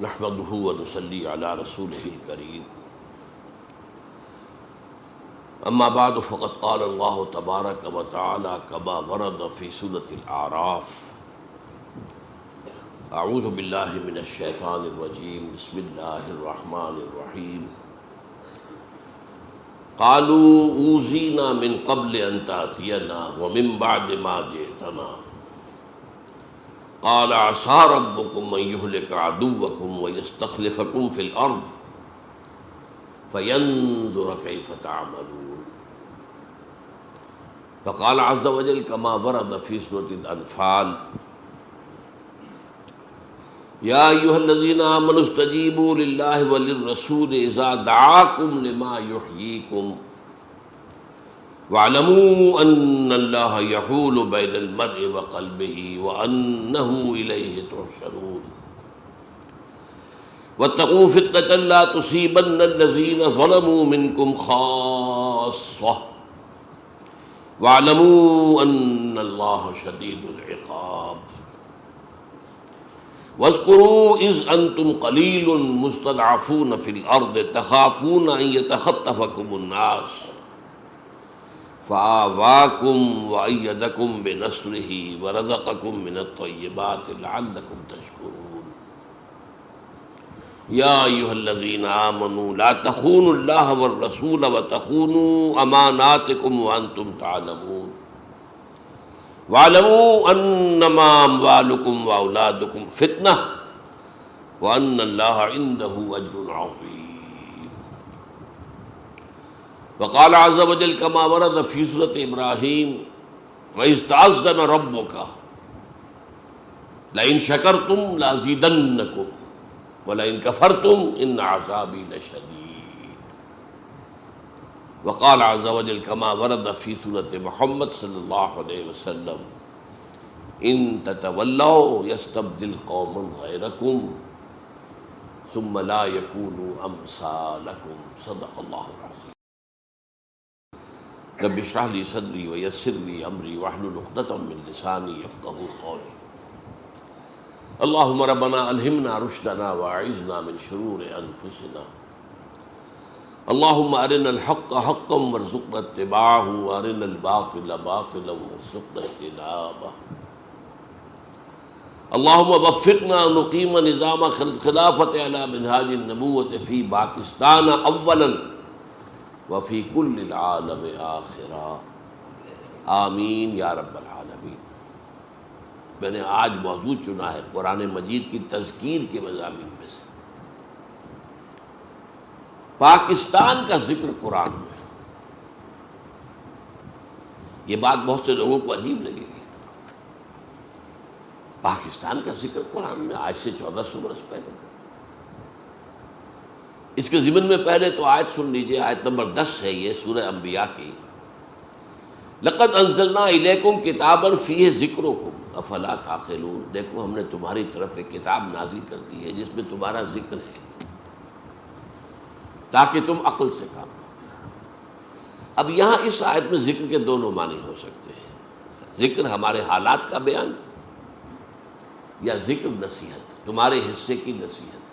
نحمده ونصلي على رسوله الكريم اما بعد فقد قال الله تبارك وتعالى كما ورد في سورة الأعراف اعوذ بالله من الشيطان الرجيم بسم الله الرحمن الرحيم قالوا اوذينا من قبل ان تأتينا ومن بعد ما جئتنا قال عسى ربكم ان يهلك عدوكم ويستخلفكم في الارض فينظر كيف تعملون فقال عز وجل كما ورد في سورة الأنفال يا أيها الذين آمنوا استجيبوا لله وللرسول إذا دعاكم لما يحييكم واعلموا أن الله يحول بين المرء وقلبه وأنه إليه تحشرون واتقوا فتنة لا تصيبن الذين ظلموا منكم خاصة واعلموا أن الله شديد العقاب واذكروا إذ أنتم قليل مستضعفون في الأرض تخافون أن يتخطفكم الناس فآواكم وأيدكم بنصره ورزقكم من الطيبات لعلكم تشكرون يا أيها الذين آمنوا لا تخونوا الله والرسول وتخونوا أماناتكم وأنتم تعلمون واعلموا أنما أموالكم وأولادكم فتنة وأن الله عنده أجر عظيم وقال عز وجل كما ورد في سورة إبراهيم وإذ تأذن ربك لئن شكرتم لأزيدنكم وَلَئِن كَفَرْتُمْ إِنَّ عَذَابِي لَشَدِيدٌ وقال عز وجل كما ورد في سورة محمد صلی اللہ علیہ وسلم إِن تَتَوَلَّوْا يَسْتَبْدِلْ قَوْمًا غَيْرَكُمْ ثُمَّ لَا يَكُونُوا أَمْثَالَكُمْ صدق اللہ العظیم رب اشرح لي صدري ويسر لي أمري واحلل عقدة من لساني يفقهوا قولي اللهم ربنا ألهمنا رشدنا وأعذنا من شرور أنفسنا اللهم أرنا الحق حقا وارزقنا اتباعه وأرنا الباطل باطلا وارزقنا اجتنابه اللهم وفقنا نقيم نظام خلافة على منهاج النبوة في باکستان اولا وفي كل العالم آخرا آمین یا رب العالمین۔ میں نے آج موضوع چنا ہے قرآن مجید کی تذکیر کے مضامین میں سے پاکستان کا ذکر قرآن میں۔ یہ بات بہت سے لوگوں کو عجیب لگے گی، پاکستان کا ذکر قرآن میں آج سے 1400 برس پہلے۔ اس کے ضمن میں پہلے تو آیت سن لیجئے، آیت نمبر 10 ہے یہ سورہ انبیاء کی۔ لقد انزلنا الیکم کتابا فیہ ذکرکم افلا تعقلون، دیکھو ہم نے تمہاری طرف ایک کتاب نازل کر دی ہے جس میں تمہارا ذکر ہے تاکہ تم عقل سے کام لو۔ اب یہاں اس آیت میں ذکر کے دونوں معنی ہو سکتے ہیں، ذکر ہمارے حالات کا بیان یا ذکر نصیحت، تمہارے حصے کی نصیحت۔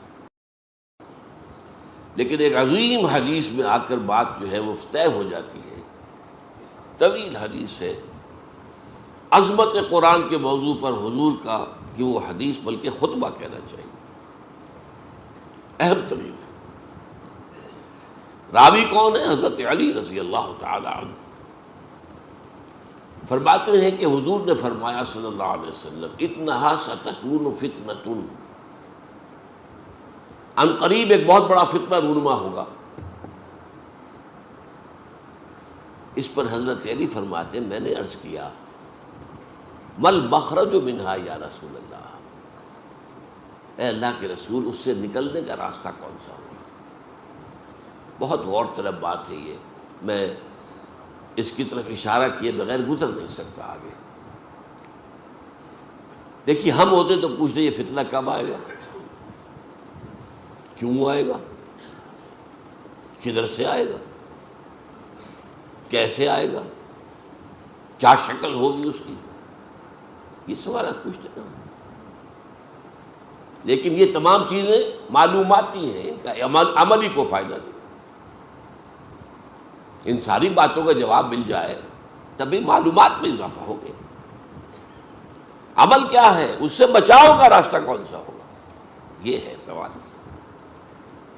لیکن ایک عظیم حدیث میں آ کر بات جو ہے وہ طے ہو جاتی ہے، طویل حدیث ہے، عظمت قرآن کے موضوع پر حضور کا کہ وہ حدیث بلکہ خطبہ کہنا چاہیے، اہم ترین ہے۔ راوی کون ہے؟ حضرت علی رضی اللہ تعالی عنہ فرماتے ہیں کہ حضور نے فرمایا صلی اللہ علیہ وسلم انہا ستکون فتنۃ، ان قریب ایک بہت بڑا فتنہ رونما ہوگا۔ اس پر حضرت علی فرماتے ہیں میں نے عرض کیا مل مخرج منہا یا رسول اللہ، اے اللہ کے رسول اس سے نکلنے کا راستہ کون سا ہوگا؟ بہت غور طلب بات ہے یہ، میں اس کی طرف اشارہ کیے بغیر گزر نہیں سکتا آگے۔ دیکھیے ہم ہوتے تو پوچھتے یہ فتنہ کب آئے گا، کیوں آئے گا، کدھر سے آئے گا، کیسے آئے گا، کیا شکل ہوگی اس کی، یہ سوالات پوچھتے نا۔ لیکن یہ تمام چیزیں معلوماتی ہیں، ان کا عملی کو فائدہ نہیں۔ ان ساری باتوں کا جواب مل جائے تبھی معلومات میں اضافہ ہوگا۔ عمل کیا ہے، اس سے بچاؤ کا راستہ کون سا ہوگا، یہ ہے سوال۔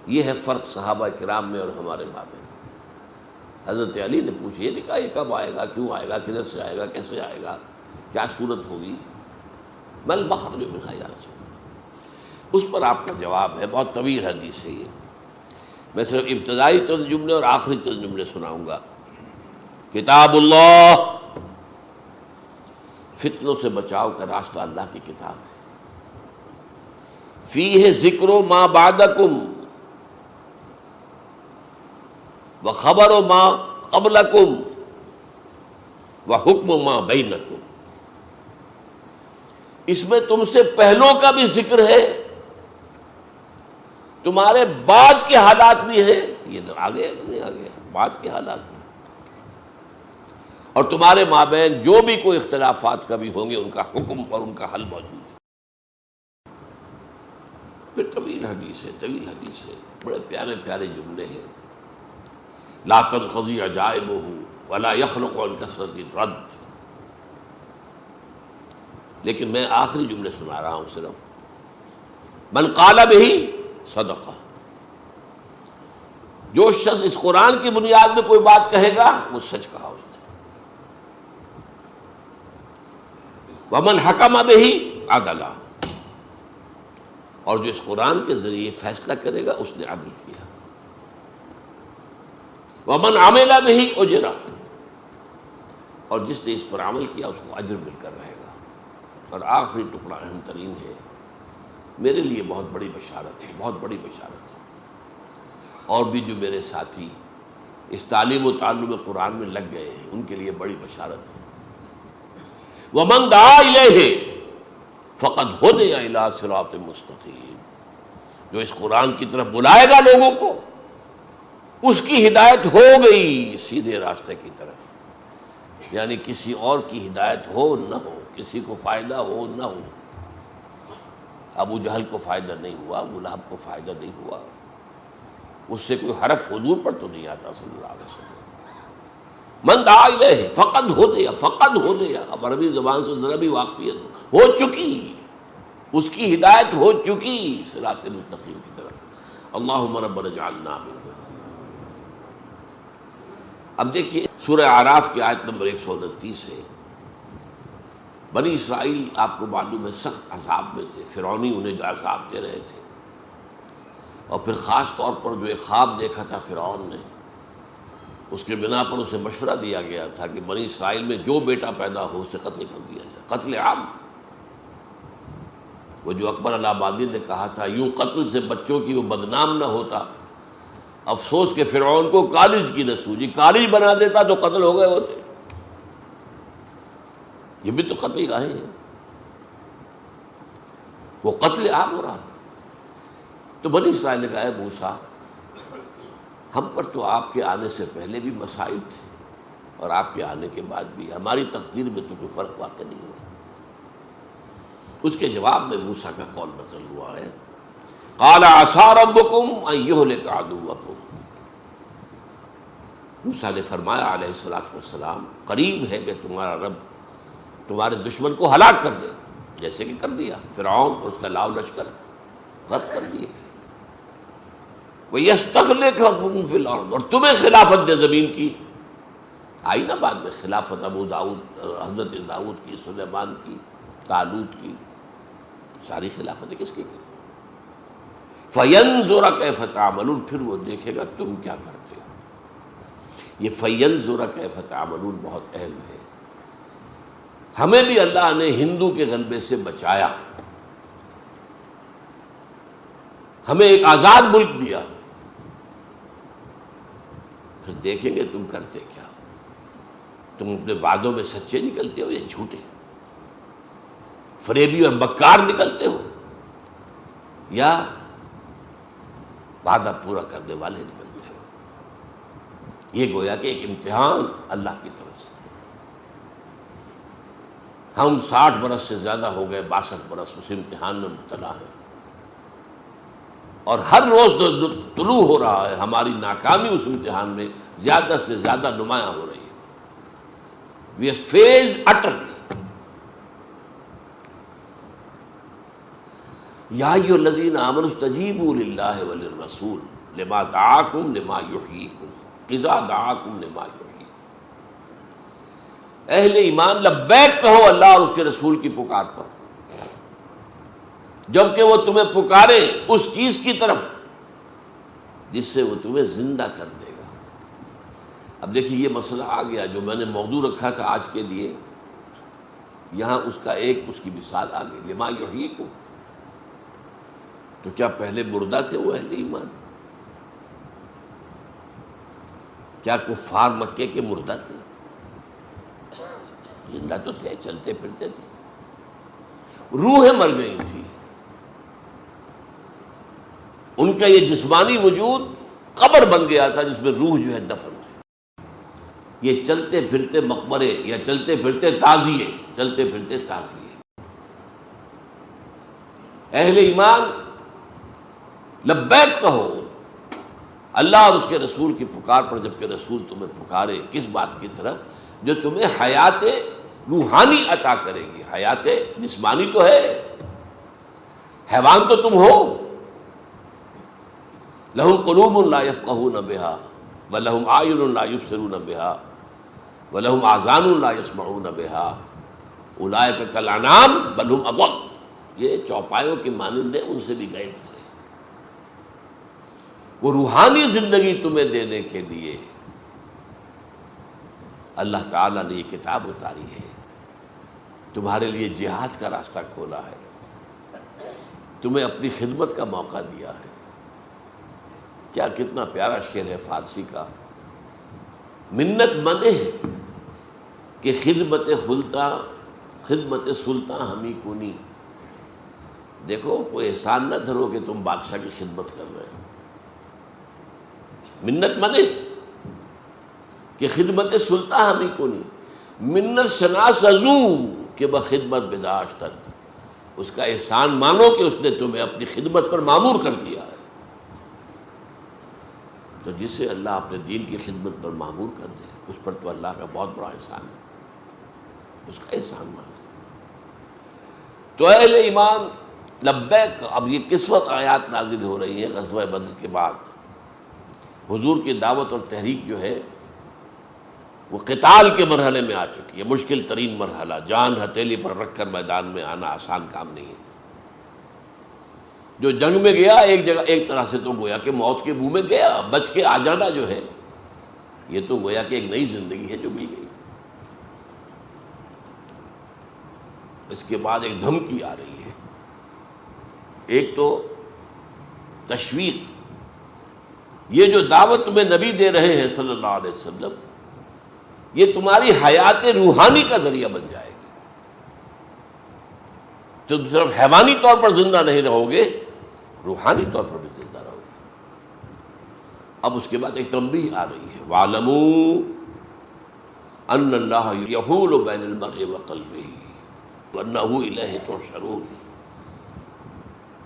یہ ہے فرق صحابہ کرام میں اور ہمارے مابین۔ حضرت علی نے پوچھا، یہ نہیں کہا یہ کب آئے گا، کیوں آئے گا، کدھر سے آئے گا، کیسے آئے گا، کیا صورت ہوگی، بل مخرج منہا یا رسول۔ اس پر آپ کا جواب ہے، بہت طویل حدیث ہے یہ، میں صرف ابتدائی چند جملے اور آخری چند جملے سناؤں گا۔ کتاب اللہ، فتنوں سے بچاؤ کا راستہ اللہ کی کتاب ہے۔ فیہ ذکر ما بعدکم وخبر ما قبلکم وحکم ما بینکم۔ اس میں تم سے پہلوں کا بھی ذکر ہے، تمہارے بعد کے حالات بھی ہیں، یہ آگے نہیں آگے بعد کے حالات بھی، اور تمہارے مابین جو بھی کوئی اختلافات کبھی ہوں گے ان کا حکم اور ان کا حل موجود ہے۔ پھر طویل حدیث ہے، بڑے پیارے پیارے جملے ہیں۔ لا تنقضی عجائبہ ولا یخلق عن کثرت الرد۔ لیکن میں آخری جملے سنا رہا ہوں صرف۔ من قال بہ صدقہ، جو شخص اس قرآن کی بنیاد میں کوئی بات کہے گا وہ سچ کہا اس نے۔ ومن حکم بہ عدل، اور جو اس قرآن کے ذریعے فیصلہ کرے گا اس نے عدل کیا۔ ومن عمل بہ اجر، اور جس نے اس پر عمل کیا اس کو اجر مل کر رہے گا۔ اور آخری ٹکڑا اہم ترین ہے، میرے لیے بہت بڑی بشارت ہے، بہت بڑی بشارت ہے، اور بھی جو میرے ساتھی اس تعلیم و تعلم قرآن میں لگ گئے ہیں ان کے لیے بڑی بشارت ہے۔ وَمَن دَعَا إِلَيْهِ فَقَدْ هُدِيَ إِلَىٰ صِرَاطٍ مُسْتَقِيمٍ، جو اس قرآن کی طرف بلائے گا لوگوں کو اس کی ہدایت ہو گئی سیدھے راستے کی طرف۔ یعنی کسی اور کی ہدایت ہو نہ ہو، کسی کو فائدہ ہو نہ ہو، ابو جہل کو فائدہ نہیں ہوا، ابو لہب کو فائدہ نہیں ہوا، اس سے کوئی حرف حضور پر تو نہیں آتا صلی اللہ علیہ وسلم۔ من دعا الیہ فقد ہو گیا، اب عربی زبان سے ذرا بھی واقفیت ہو چکی، اس کی ہدایت ہو چکی صراط مستقیم کی طرف۔ اللہم ربنا اجعلنا منہم۔ اب دیکھیے سورہ اعراف کی آیت نمبر 129 ہے۔ بنی اسرائیل آپ کو معلوم ہے سخت عذاب میں تھے، فرعونی انہیں جو عذاب دے رہے تھے، اور پھر خاص طور پر جو ایک خواب دیکھا تھا فرعون نے، اس کے بنا پر اسے مشورہ دیا گیا تھا کہ بنی اسرائیل میں جو بیٹا پیدا ہو اسے قتل کر دیا جائے، قتل عام۔ وہ جو اکبر الہٰبادی نے کہا تھا یوں قتل سے بچوں کی وہ بدنام نہ ہوتا، افسوس کہ فرعون کو کالج کی نہ سوجی، کالج بنا دیتا تو قتل ہو گئے ہوتے۔ یہ بھی تو قتل گاہیں ہیں، وہ قتل عام ہو رہا تھا۔ تو بنی اسرائیل نے کہا اے موسیٰ، ہم پر تو آپ کے آنے سے پہلے بھی مصائب تھے اور آپ کے آنے کے بعد بھی، ہماری تقدیر میں تو کوئی فرق واقع نہیں ہوا۔ اس کے جواب میں موسیٰ کا قول نقل ہوا ہے، قال عسیٰ ربکم ان یہلک عدوکم۔ موسیٰ نے فرمایا علیہ السلام، قریب ہے کہ تمہارا رب تمہارے دشمن کو ہلاک کر دے، جیسے کہ کر دیا فرعون اور اس کا لاؤ لشکر غرق کر دیے۔ وَيَسْتَخْلِفَكُمْ فِي الْأَرْضِ، اور تمہیں خلافت دے زمین کی۔ آئی نا بعد میں خلافت ابو داؤد، حضرت داؤد کی، سلیمان کی، طالوت کی، ساری خلافتیں کس کی کی؟ فَيَنْظُرَ كَيْفَ تَعْمَلُونَ، پھر وہ دیکھے گا تم کیا کرتے ہو۔ یہ فَيَنْظُرَ كَيْفَ تَعْمَلُونَ بہت اہم ہے۔ ہمیں بھی اللہ نے ہندو کے غلبے سے بچایا، ہمیں ایک آزاد ملک دیا، پھر دیکھیں گے تم کرتے کیا، تم اپنے وعدوں میں سچے نکلتے ہو یا جھوٹے، فریبی اور مکار نکلتے ہو یا وعدہ پورا کرنے والے نکلتے ہو۔ یہ گویا کہ ایک امتحان اللہ کی طرف سے۔ ہم 60 برس سے زیادہ ہو گئے، 62 برس اس امتحان میں مبتلا ہیں۔ اور ہر روز جو طلوع ہو رہا ہے ہماری ناکامی اس امتحان میں زیادہ سے زیادہ نمایاں ہو رہی ہے. We have failed utterly. یا ایھا الذین آمنوا استجیبوا للہ وللرسول لما دعاکم لما یحییکم اذا دعاکم لما یحییکم. اہل ایمان لبیک کہو اللہ اور اس کے رسول کی پکار پر جبکہ وہ تمہیں پکارے اس چیز کی طرف جس سے وہ تمہیں زندہ کر دے گا. اب دیکھیے یہ مسئلہ آ گیا جو میں نے موضوع رکھا تھا آج کے لیے, یہاں اس کا اس کی مثال آ گئی لما یحییکم. تو کیا پہلے مردہ تھے وہ اہل ایمان؟ کیا کفار مکے کے مردہ تھے؟ زندہ تو تھے, چلتے پھرتے تھے, روحیں مر گئی تھی. ان کا یہ جسمانی وجود قبر بن گیا تھا جس میں روح جو ہے دفن ہے. یہ چلتے پھرتے مقبرے یا چلتے پھرتے تعزیے, چلتے پھرتے تعزیے. اہل ایمان لبیک کہو اللہ اور اس کے رسول کی پکار پر جبکہ رسول تمہیں پکارے کس بات کی طرف جو تمہیں حیات روحانی عطا کرے گی. حیات جسمانی تو ہے, حیوان تو تم ہو. لہم قلوب لا یفقہون بہا ولہم اعین لا یبصرون بہا ولہم آذان لا یسمعون بہا اولئک کالانعام بل ہم اضل. یہ چوپایوں کے مانند ہیں, ان سے بھی گئے. وہ روحانی زندگی تمہیں دینے کے لیے اللہ تعالیٰ نے یہ کتاب اتاری ہے, تمہارے لیے جہاد کا راستہ کھولا ہے, تمہیں اپنی خدمت کا موقع دیا ہے. کیا کتنا پیارا شعر ہے فارسی کا, منت منے ہے کہ خدمت سلطان ہمیں کنی. دیکھو کوئی احسان نہ دھرو کہ تم بادشاہ کی خدمت کر رہے ہو. منت منے کہ خدمت سلطان ہمیں کنی, منت شناس ازو کہ بخدمت بداشتت. اس کا احسان مانو کہ اس نے تمہیں اپنی خدمت پر مامور کر دیا ہے. تو جس سے اللہ اپنے دین کی خدمت پر مامور کر دے اس پر تو اللہ کا بہت بڑا احسان ہے, اس کا احسان مانے. تو اہل ایمان لبیک. اب یہ کس وقت آیات نازل ہو رہی ہیں؟ غزوہ بدر کے بعد. حضور کی دعوت اور تحریک جو ہے وہ قتال کے مرحلے میں آ چکی ہے, مشکل ترین مرحلہ. جان ہتھیلی پر رکھ کر میدان میں آنا آسان کام نہیں ہے. جو جنگ میں گیا ایک طرح سے تو گویا کہ موت کے منہ میں گیا, بچ کے آ جانا جو ہے یہ تو گویا کہ ایک نئی زندگی ہے جو مل گئی. اس کے بعد ایک دھمکی آ رہی ہے, ایک تو تشویق. یہ جو دعوت تمہیں نبی دے رہے ہیں صلی اللہ علیہ وسلم, یہ تمہاری حیات روحانی کا ذریعہ بن جائے گی. تم صرف حیوانی طور پر زندہ نہیں رہو گے, روحانی طور پر بھی زندہ رہو گے. اب اس کے بعد ایک تنبیہ آ رہی ہے, وَاعْلَمُوا أَنَّ اللَّهَ يَحُولُ بَيْنَ الْمَرْءِ وَقَلْبِهِ وَأَنَّهُ إِلَيْهِ تُحْشَرُونَ.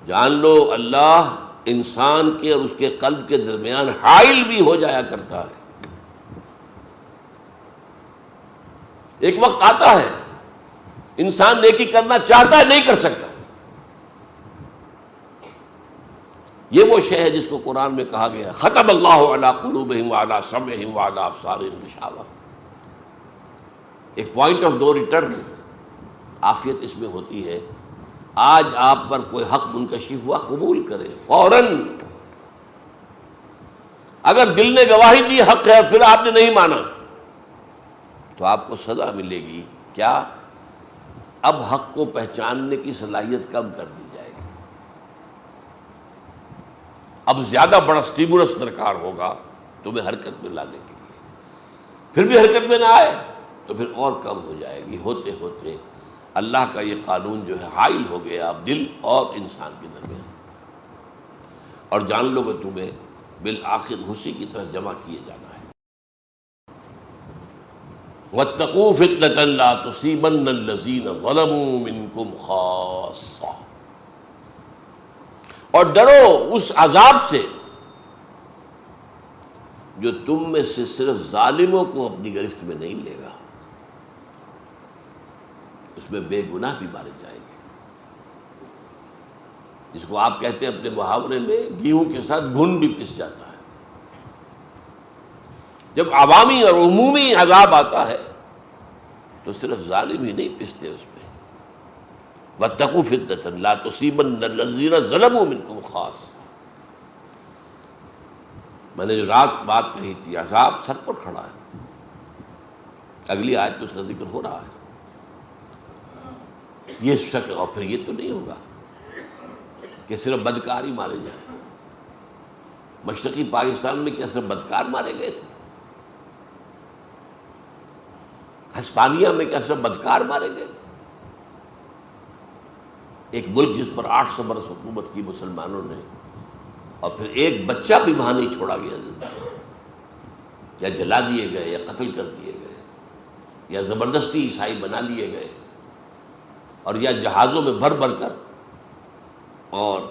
جان لو اللہ انسان کے اور اس کے قلب کے درمیان حائل بھی ہو جایا کرتا ہے. ایک وقت آتا ہے انسان نیکی کرنا چاہتا ہے, نہیں کر سکتا. یہ وہ شے ہے جس کو قرآن میں کہا گیا ختم اللہ علی قلوبہم وعلی سمعہم وعلی ابصارہم غشاوہ. ایک پوائنٹ آف نو ریٹرن, عافیت اس میں ہوتی ہے. آج آپ پر کوئی حق منکشف ہوا, قبول کریں فوراً. اگر دل نے گواہی دی حق ہے پھر آپ نے نہیں مانا تو آپ کو سزا ملے گی. کیا؟ اب حق کو پہچاننے کی صلاحیت کم کر دی جائے گی. اب زیادہ بڑا سٹیمولس درکار ہوگا تمہیں حرکت میں لانے کے لیے. پھر بھی حرکت میں نہ آئے تو پھر اور کم ہو جائے گی. ہوتے ہوتے اللہ کا یہ قانون جو ہے حائل ہو گیا اب دل اور انسان کے درمیان. اور جان لو کہ تمہیں بالآخر اسی کی طرف جمع کیے جانا ہے. وَاتَّقُوا فِتْنَةً لَا تُصِيبَنَّ الَّذِينَ ظَلَمُوا مِنْكُمْ خَاصَّةً اور ڈرو اس عذاب سے جو تم میں سے صرف ظالموں کو اپنی گرفت میں نہیں لے گا، اس میں بے گناہ بھی مارے جائیں گے، جس کو آپ کہتے ہیں اپنے محاورے میں گیہوں کے ساتھ گھن بھی پس جاتا ہے۔ جب عوامی اور عمومی عذاب آتا ہے تو صرف ظالم ہی نہیں پستے اس میں۔ وَاتَّقُوا فِتْنَةً لَا تُصِيبَنَّ الَّذِينَ ظَلَمُوا مِنكُمْ خَاصَّةً۔ میں نے جو رات بات کہی تھی، عذاب سر پر کھڑا ہے، اگلی آیت میں اس کا ذکر ہو رہا ہے۔ یہ شک، اور پھر یہ تو نہیں ہوگا کہ صرف بدکار ہی مارے جائیں۔ مشرقی پاکستان میں کیا صرف بدکار مارے گئے تھے؟ ہسپانیہ میں کیا صرف بدکار مارے گئے تھے؟ ایک ملک جس پر 800 برس حکومت کی مسلمانوں نے، اور پھر ایک بچہ بھی وہاں نہیں چھوڑا گیا زندہ، یا جلا دیے گئے، یا قتل کر دیے گئے، یا زبردستی عیسائی بنا لیے گئے، اور یا جہازوں میں بھر بھر کر اور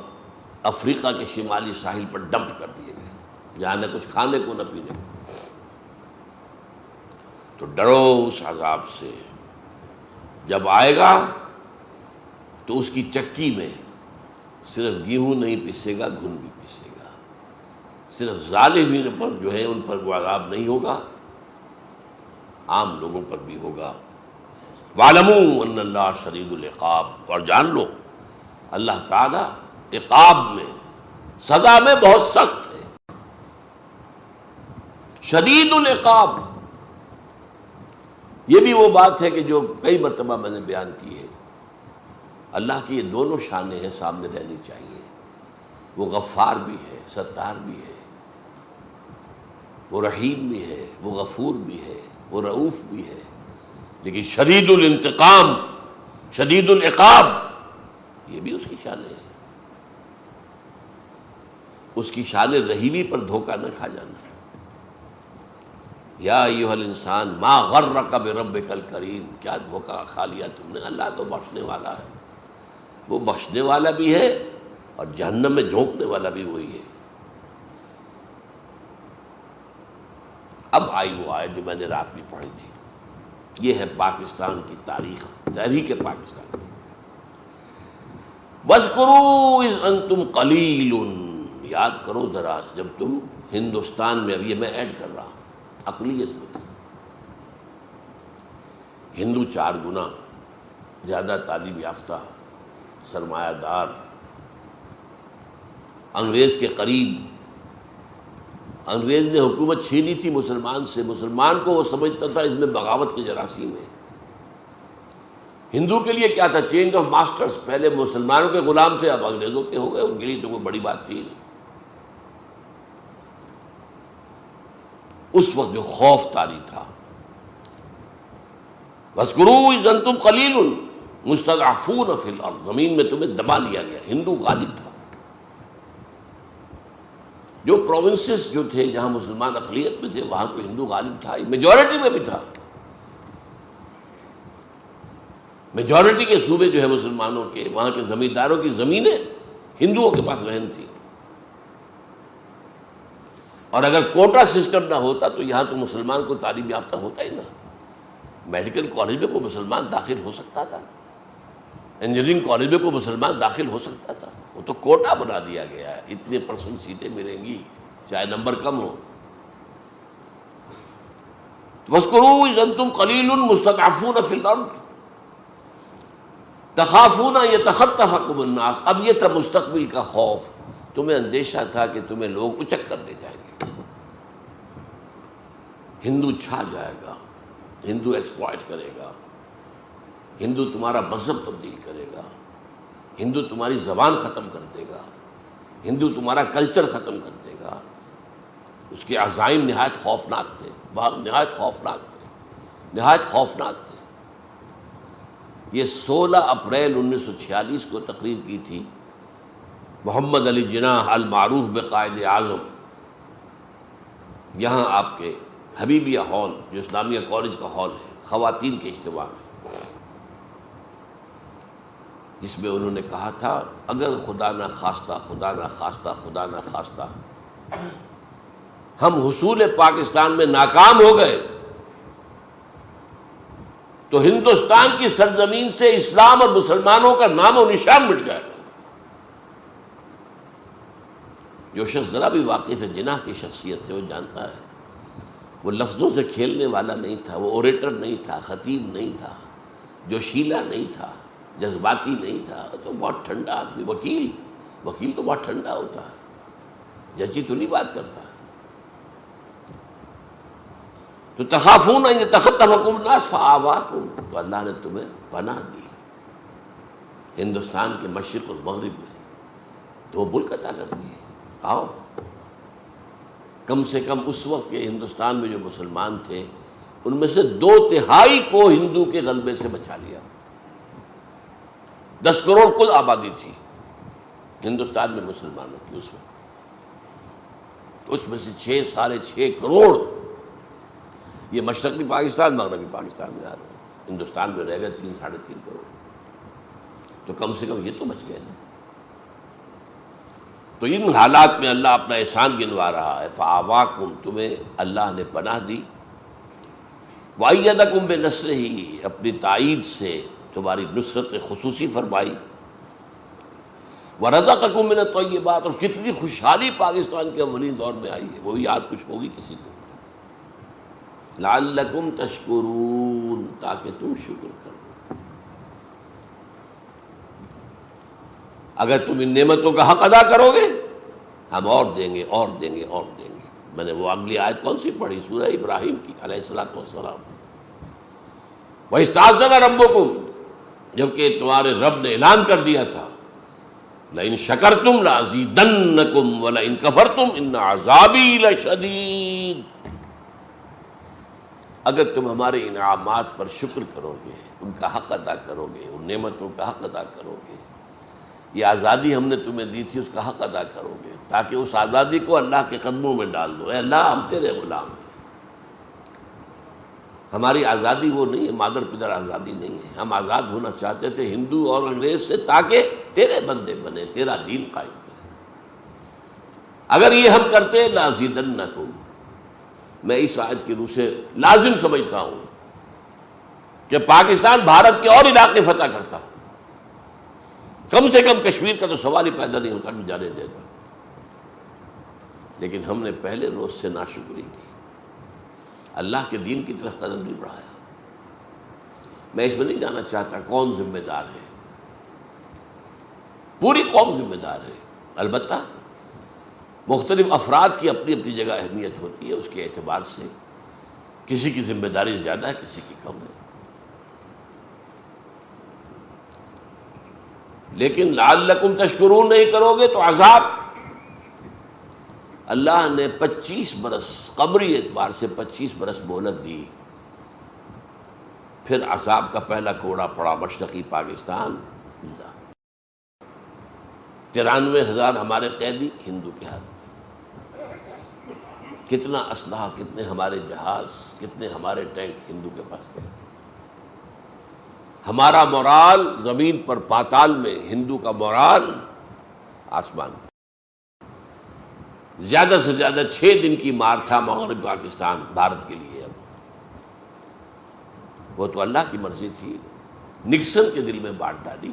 افریقہ کے شمالی ساحل پر ڈمپ کر دیے گئے، جہاں نہ کچھ کھانے کو نہ پینے کو۔ تو ڈرو اس عذاب سے، جب آئے گا تو اس کی چکی میں صرف گیہوں نہیں پیسے گا، گھن بھی پیسے گا۔ صرف ظالمین پر جو ہے ان پر وہ عذاب نہیں ہوگا، عام لوگوں پر بھی ہوگا۔ وَاعْلَمُوا أَنَّ اللَّهَ شَدِيدُ الْعِقَابِ، اور جان لو اللہ تعالیٰ عقاب میں، سزا میں بہت سخت ہے۔ شدید العقاب، یہ بھی وہ بات ہے کہ جو کئی مرتبہ میں نے بیان کی ہے۔ اللہ کی یہ دونوں شانیں ہیں، سامنے رہنی چاہیے۔ وہ غفار بھی ہے، ستار بھی ہے، وہ رحیم بھی ہے، وہ غفور بھی ہے، وہ رؤوف بھی ہے، لیکن شدید الانتقام، شدید العقاب، یہ بھی اس کی شانیں ہیں۔ اس کی شان رحیمی پر دھوکہ نہ کھا جانا۔ یا ایھا الانسان ما غرک بربک الکریم، کیا دھوکہ کھا لیا تم نے؟ اللہ تو بخشنے والا ہے، وہ بخشنے والا بھی ہے اور جہنم میں جھونکنے والا بھی وہی ہے۔ اب آئی وہ آیت جو میں نے رات میں پڑھی تھی، یہ ہے پاکستان کی تاریخ، تحریک پاکستان کی۔ وَاذْكُرُوا إِذْ أَنْتُمْ قَلِيلٌ، یاد کرو ذرا جب تم ہندوستان میں، اب یہ میں ایڈ کر رہا ہوں، اقلیت میں تھے۔ ہندو 4 گنا زیادہ تعلیم یافتہ، سرمایہ دار، انگریز کے قریب۔ انگریز نے حکومت چھینی تھی مسلمان سے، مسلمان کو وہ سمجھتا تھا اس میں بغاوت کے جراثیم ہے۔ ہندو کے لیے کیا تھا؟ چینج آف ماسٹرز، پہلے مسلمانوں کے غلام تھے، اب انگریزوں کے ہو گئے، ان کے لیے تو کوئی بڑی بات تھی نہیں۔ اس وقت جو خوف طاری تھا، وَاذْكُرُوا إِذْ أَنْتُمْ قَلِيلٌ مُسْتَضْعَفُونَ فِي الْأَرْضِ، زمین میں تمہیں دبا لیا گیا، ہندو غالب تھا۔ جو پروونسز جو تھے جہاں مسلمان اقلیت میں تھے، وہاں تو ہندو غالب تھا، میجورٹی میں بھی تھا۔ میجورٹی کے صوبے جو ہے مسلمانوں کے، وہاں کے زمینداروں کی زمینیں ہندوؤں کے پاس رہن تھی، اور اگر کوٹا سسٹم نہ ہوتا تو یہاں تو مسلمان کو تعلیم یافتہ ہوتا ہی نہ۔ میڈیکل کالج میں کوئی مسلمان داخل ہو سکتا تھا، انجینئرنگ کالج میں کوئی مسلمان داخل ہو سکتا تھا، وہ تو کوٹا بنا دیا گیا ہے، اتنے % سیٹیں ملیں گی چاہے نمبر کم ہو۔ وَاذْكُرُوا إِذْ أَنْتُمْ قَلِيلٌ مُسْتَضْعَفُونَ فِي الْأَرْضِ تَخَافُونَ يَتَخَطَّفَكُمُ النَّاسُ، اب یہ تھا مستقبل کا خوف، تمہیں اندیشہ تھا کہ تمہیں لوگ اچک کر لے جائیں گے، ہندو چھا جائے گا، ہندو ایکسپلائٹ کرے گا، ہندو تمہارا مذہب تبدیل کرے گا، ہندو تمہاری زبان ختم کر دے گا، ہندو تمہارا کلچر ختم کر دے گا۔ اس کے عزائم نہایت خوفناک تھے، نہایت خوفناک تھے، نہایت خوفناک تھے۔ یہ 16 اپریل 1946 کو تقریر کی تھی محمد علی جناح المعروف بقائد اعظم، یہاں آپ کے حبیبیہ ہال جو اسلامیہ کالج کا ہال ہے، خواتین کے اجتماع میں۔ جس میں انہوں نے کہا تھا اگر خدا نہ خواستہ خدا نہ خواستہ خدا نہ خواستہ ہم حصول پاکستان میں ناکام ہو گئے تو ہندوستان کی سرزمین سے اسلام اور مسلمانوں کا نام و نشان مٹ جائے گا۔ جو شخص ذرا بھی واقف جناح کی شخصیت ہے وہ جانتا ہے وہ لفظوں سے کھیلنے والا نہیں تھا، وہ اوریٹر نہیں تھا، خطیب نہیں تھا، جوشیلا نہیں تھا، جذباتی نہیں تھا، تو بہت ٹھنڈا آدمی، وکیل تو بہت ٹھنڈا ہوتا ہے، ججی تو نہیں بات کرتا۔ تو تخافون ان یتخطفکم الناس فآواکم، تو اللہ نے تمہیں پناہ دی۔ ہندوستان کے مشرق اور مغرب میں دو ملک عطا کر دیے، آؤ۔ کم سے کم اس وقت کے ہندوستان میں جو مسلمان تھے ان میں سے 2/3 کو ہندو کے غلبے سے بچا لیا۔ 10 کروڑ کل آبادی تھی ہندوستان میں مسلمانوں کی اس وقت، اس میں سے 6.5 کروڑ یہ مشرقی پاکستان مغربی پاکستان میں آ رہے ہیں، ہندوستان میں رہ گئے 3-3.5 کروڑ، تو کم سے کم یہ تو بچ گئے نا۔ تو ان حالات میں اللہ اپنا احسان گنوا رہا ہے، فآواکم، تمہیں اللہ نے پناہ دی، وَأَيَّدَكُمْ بِنَصْرِهِ، اپنی تائید سے تمہاری نصرت خصوصی فرمائی، وَرَزَقَكُم مِّنَ الطَّيِّبَاتِ، اور کتنی خوشحالی پاکستان کے اولین دور میں آئی ہے، وہ بھی یاد کچھ ہوگی کسی کو، لَعَلَّكُمْ تَشْكُرُونَ، تاکہ تم شکر کرو۔ اگر تم ان نعمتوں کا حق ادا کرو گے ہم اور دیں گے اور دیں گے اور دیں گے۔ میں نے وہ اگلی آیت کون سی پڑھی؟ سورہ ابراہیم کی علیہ الصلوۃ والسلام، وَإِسْتَأْذَنَ رَبُّكُمْ، جبکہ تمہارے رب نے اعلان کر دیا تھا، لَإِن شَكَرْتُمْ لَأَزِيدَنَّكُمْ وَلَئِن كَفَرْتُمْ إِنَّ عَذَابِي لَشَدِيدٌ، اگر تم ہمارے انعامات پر شکر کرو گے، ان کا حق ادا کرو گے، ان نعمتوں کا حق ادا کرو گے، یہ آزادی ہم نے تمہیں دی تھی اس کا حق ادا کرو گے، تاکہ اس آزادی کو اللہ کے قدموں میں ڈال دو، اے اللہ ہم تیرے غلام ہیں۔ ہماری آزادی وہ نہیں ہے، مادر پدر آزادی نہیں ہے، ہم آزاد ہونا چاہتے تھے ہندو اور انگریز سے، تاکہ تیرے بندے بنے، تیرا دین قائم کرے۔ اگر یہ ہم کرتے لَأَزِيدَنَّكُمْ، میں اس آیت کی روح سے لازم سمجھتا ہوں کہ پاکستان بھارت کے اور علاقے فتح کرتا، کم سے کم کشمیر کا تو سوال ہی پیدا نہیں ہوتا، جانے دیتا، لیکن ہم نے پہلے روز سے ناشکری کی، اللہ کے دین کی طرف قدم نہیں بڑھایا۔ میں اس میں نہیں جانا چاہتا کون ذمہ دار ہے، پوری قوم ذمہ دار ہے، البتہ مختلف افراد کی اپنی اپنی جگہ اہمیت ہوتی ہے، اس کے اعتبار سے کسی کی ذمہ داری زیادہ ہے، کسی کی کم ہے، لیکن لعلکم تشکرون نہیں کرو گے تو عذاب۔ اللہ نے 25 برس قمری اعتبار سے 25 برس مہلت دی، پھر عذاب کا پہلا کوڑا پڑا مشرقی پاکستان، 93,000 ہمارے قیدی ہندو کے ہاتھ، کتنا اسلحہ، کتنے ہمارے جہاز، کتنے ہمارے ٹینک ہندو کے پاس گئے۔ ہمارا مورال زمین پر پاتال میں، ہندو کا مورال آسمان۔ زیادہ سے زیادہ 6 دن کی مار تھا مغرب پاکستان بھارت کے لیے، اب وہ تو اللہ کی مرضی تھی، نکسن کے دل میں بات ڈالی۔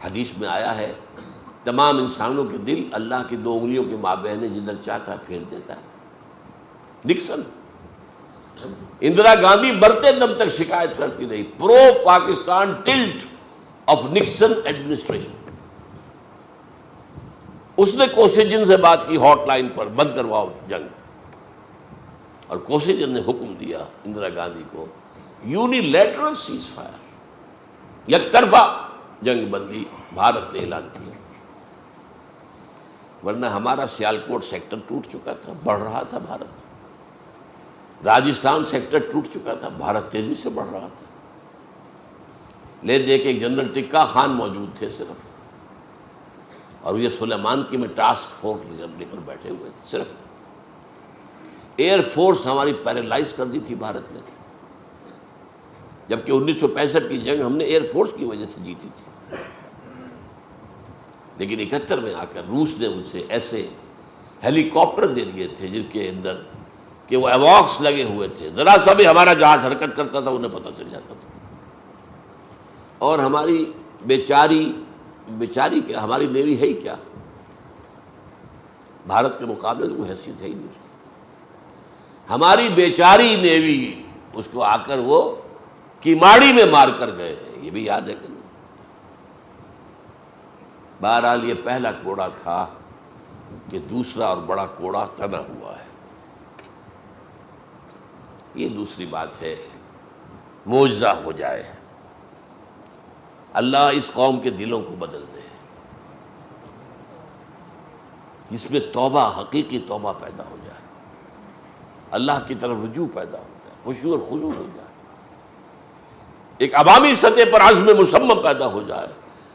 حدیث میں آیا ہے تمام انسانوں کے دل اللہ کی 2 انگلیوں کے مابین ہے، جدھر چاہتا پھیر دیتا ہے۔ نکسن، اندرا گاندھی مرتے دم تک شکایت کرتی رہی، pro Pakistan tilt of Nixon administration. اس نے کوسیجن سے بات کی ہاٹ لائن پر، بند کرواؤ جنگ، اور کوسیجن نے حکم دیا اندرا گاندھی کو، یونیلیٹرل سیز فائر، یک طرفہ جنگ بندی بھارت نے اعلان کیا، ورنہ ہمارا سیالکوٹ سیکٹر ٹوٹ چکا تھا، بڑھ رہا تھا بھارت، راجستھان سیکٹر ٹوٹ چکا تھا، بھارت تیزی سے بڑھ رہا تھا۔ لے دے کے جنرل ٹکا خان موجود تھے صرف، اور یہ سلیمان کی میں ٹاسک فورس لے کر بیٹھے ہوئے تھے، صرف ایئر فورس ہماری پیرالائز کر دی تھی بھارت نے۔ جبکہ 1965 کی جنگ ہم نے ایئر فورس کی وجہ سے جیتی تھی، لیکن 71 میں آ کر روس نے ان سے ایسے ہیلی کاپٹر دے دیے تھے جن کے اندر کہ وہ ایواکس لگے ہوئے تھے، ذرا سا بھی ہمارا جہاز حرکت کرتا تھا انہیں پتہ چل جاتا تھا. اور ہماری بیچاری کیا، ہماری نیوی ہے ہی کیا، بھارت کے مقابلے تو کوئی حیثیت ہے ہی نہیں اس کی. ہماری بیچاری نیوی اس کو آ کر وہ کیماڑی میں مار کر گئے ہیں، یہ بھی یاد ہے کہ نہیں؟ بہرحال یہ پہلا کوڑا تھا کہ دوسرا اور بڑا کوڑا تنا ہوا ہے. یہ دوسری بات ہے، معجزہ ہو جائے، اللہ اس قوم کے دلوں کو بدل دے، جس میں توبہ، حقیقی توبہ پیدا ہو جائے، اللہ کی طرف رجوع پیدا ہو جائے، خشوع اور خضوع ہو جائے، ایک عوامی سطح پر عزم مصمم پیدا ہو جائے،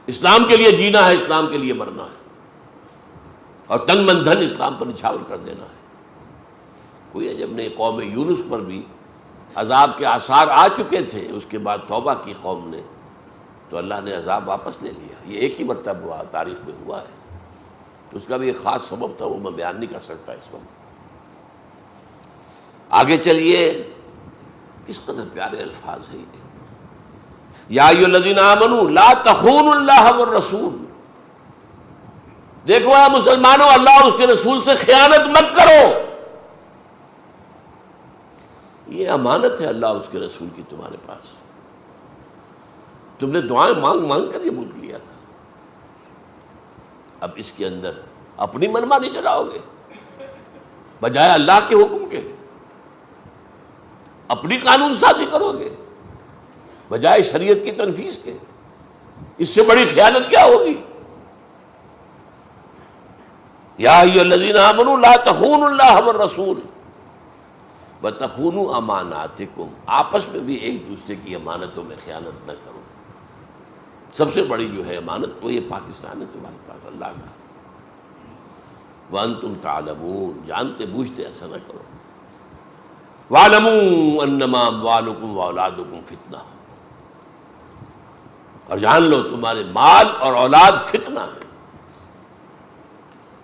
اسلام کے لیے جینا ہے، اسلام کے لیے مرنا ہے، اور تن من دھن اسلام پر نچھاور کر دینا ہے. کوئی عجب نہیں، قوم یونس پر بھی عذاب کے آثار آ چکے تھے، اس کے بعد توبہ کی قوم نے تو اللہ نے عذاب واپس لے لیا. یہ ایک ہی مرتبہ تاریخ میں ہوا ہے، اس کا بھی ایک خاص سبب تھا، وہ میں بیان نہیں کر سکتا اس وقت. آگے چلیے، کس قدر پیارے الفاظ ہیں یہ. یا ایھا الذین آمنوا لا تخونوا اللہ والرسول، دیکھو اے مسلمانوں، اللہ اور اس کے رسول سے خیانت مت کرو. یہ امانت ہے اللہ اور اس کے رسول کی تمہارے پاس. تم نے دعائیں مانگ مانگ کر یہ ملک لیا تھا، اب اس کے اندر اپنی منمانی چلاؤ گے بجائے اللہ کے حکم کے، اپنی قانون سازی کرو گے بجائے شریعت کی تنفیذ کے. اس سے بڑی خیانت کیا ہوگی؟ یا ایھا الذین آمنوا لا تخونوا اللہ والرسول وتخونوا اماناتکم، آپس میں بھی ایک دوسرے کی امانتوں میں خیانت نہ کرو. سب سے بڑی جو ہے امانت وہ یہ پاکستان ہے تمہارے پاس اللہ کا. وانتم تعلمون، جانتے بوجھتے ایسا نہ کرو. واعلموا انما اموالکم واولادکم فتنہ، اور جان لو تمہارے مال اور اولاد فتنہ ہے.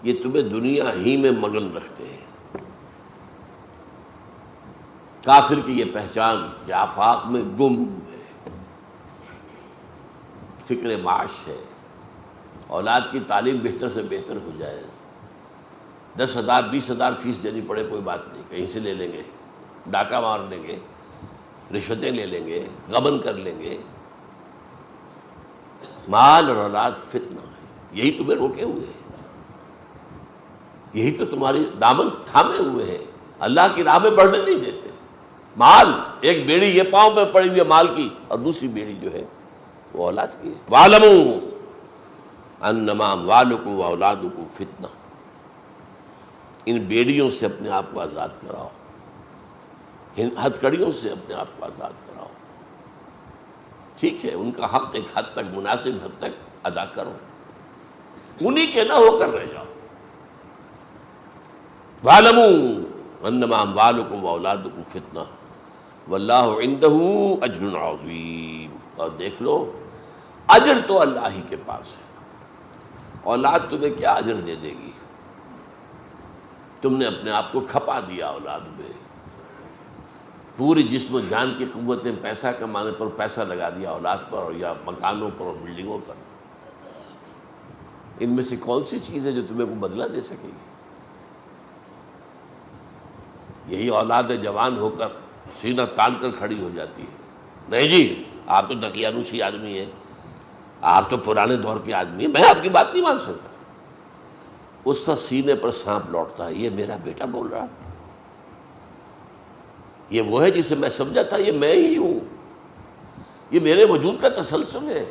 یہ تمہیں دنیا ہی میں مگن رکھتے ہیں. کافر کی یہ پہچان کہ آفاق میں گم ہے، فکر معاش ہے، اولاد کی تعلیم بہتر سے بہتر ہو جائے، 10,000 20,000 فیس دینی پڑے کوئی بات نہیں، کہیں سے لے لیں گے، ڈاکہ مار لیں گے، رشوتیں لے لیں گے، غبن کر لیں گے. مال اور اولاد فتنہ ہے، یہی تمہیں روکے ہوئے ہیں، یہی تو تمہاری دامن تھامے ہوئے ہیں، اللہ کی راہ میں بڑھنے نہیں دیتے. مال، ایک بیڑی یہ پاؤں پہ پڑی ہوئی ہے مال کی، اور دوسری بیڑی جو ہے وہ اولاد کی ہے. وَاعْلَمُوا أَنَّمَا أَمْوَالُكُمْ وَأَوْلَادُكُمْ فِتْنَةٌ، ان بیڑیوں سے اپنے آپ کو آزاد کراؤ، ہتھ کڑیوں سے اپنے آپ کو آزاد کراؤ. ٹھیک ہے، ان کا حق ایک حد تک، مناسب حد تک ادا کرو، انہی کے نہ ہو کر رہ جاؤ. وَاعْلَمُوا أَنَّمَا أَمْوَالُكُمْ وَأَوْلَادُكُمْ فِتْنَةٌ وَاللَّهُ عِندَهُ أَجْرٌ عَظِيمٌ، اور دیکھ لو اجر تو اللہ ہی کے پاس ہے. اولاد تمہیں کیا اجر دے دے گی؟ تم نے اپنے آپ کو کھپا دیا اولاد میں، پوری جسم و جان کی قوتیں پیسہ کمانے پر پیسہ لگا دیا اولاد پر، اور یا مکانوں پر اور بلڈنگوں پر. ان میں سے کون سی چیز ہے جو تمہیں کو بدلہ دے سکے گی؟ یہی اولاد جوان ہو کر سینہ تان کر کھڑی ہو جاتی ہے. نہیں جی، آپ تو دقیانوسی آدمی ہیں، آپ تو پرانے دور کے آدمی ہیں، میں آپ کی بات نہیں مان سکتا. اس وقت سینے پر سانپ لوٹتا ہے، یہ میرا بیٹا بول رہا، یہ وہ ہے جسے میں سمجھا تھا یہ میں ہی ہوں، یہ میرے وجود کا تسلسل ہے،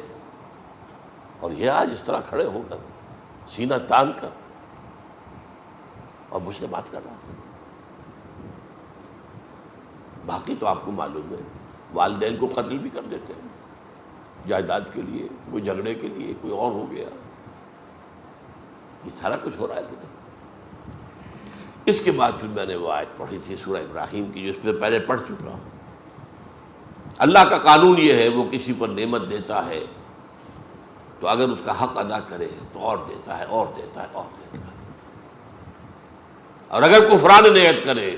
اور یہ آج اس طرح کھڑے ہو کر سینہ تان کر اور مجھ سے بات کر رہا. باقی تو آپ کو معلوم ہے، والدین کو قتل بھی کر دیتے ہیں جائیداد کے لیے، کوئی جھگڑے کے لیے، کوئی اور ہو گیا. یہ سارا کچھ ہو رہا ہے کہ نہیں؟ اس کے بعد پھر میں نے وہ آیت پڑھی تھی سورہ ابراہیم کی، جو اس میں پہلے پڑھ چکا ہوں. اللہ کا قانون یہ ہے، وہ کسی پر نعمت دیتا ہے تو اگر اس کا حق ادا کرے تو اور دیتا ہے اور دیتا ہے اور دیتا ہے، اور اگر کفران نعمت کرے،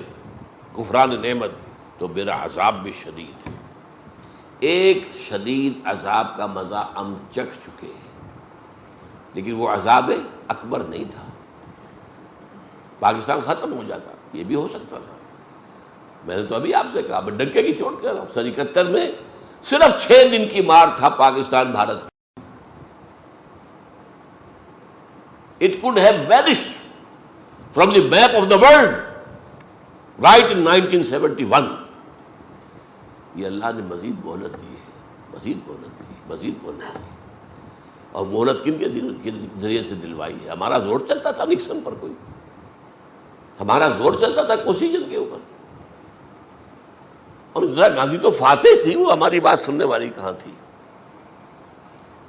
کفران نعمت، تو میرا عذاب بھی شدید ہے۔ ایک شدید عذاب کا مزہ ہم چکھ چکے ہیں، لیکن وہ عذاب اکبر نہیں تھا، پاکستان ختم ہو جاتا، یہ بھی ہو سکتا تھا۔ میں نے تو ابھی آپ سے کہا، میں ڈنکے کی چوٹ کہہ رہا ہوں، 71 میں صرف 6 دن کی مار تھا Pakistan Bharat. It could have vanished from the map of the world right in 1971۔ یہ اللہ نے مزید مہلت دی ہے، مزید مہلت دی، مزید مہلت دی، اور مہلت کن کے ذریعے سے دلوائی ہے؟ ہمارا زور چلتا تھا نکسن پر، کوئی ہمارا زور چلتا تھا کوسیجن کے اوپر، اور اندرا گاندھی تو فاتح تھی، وہ ہماری بات سننے والی کہاں تھی؟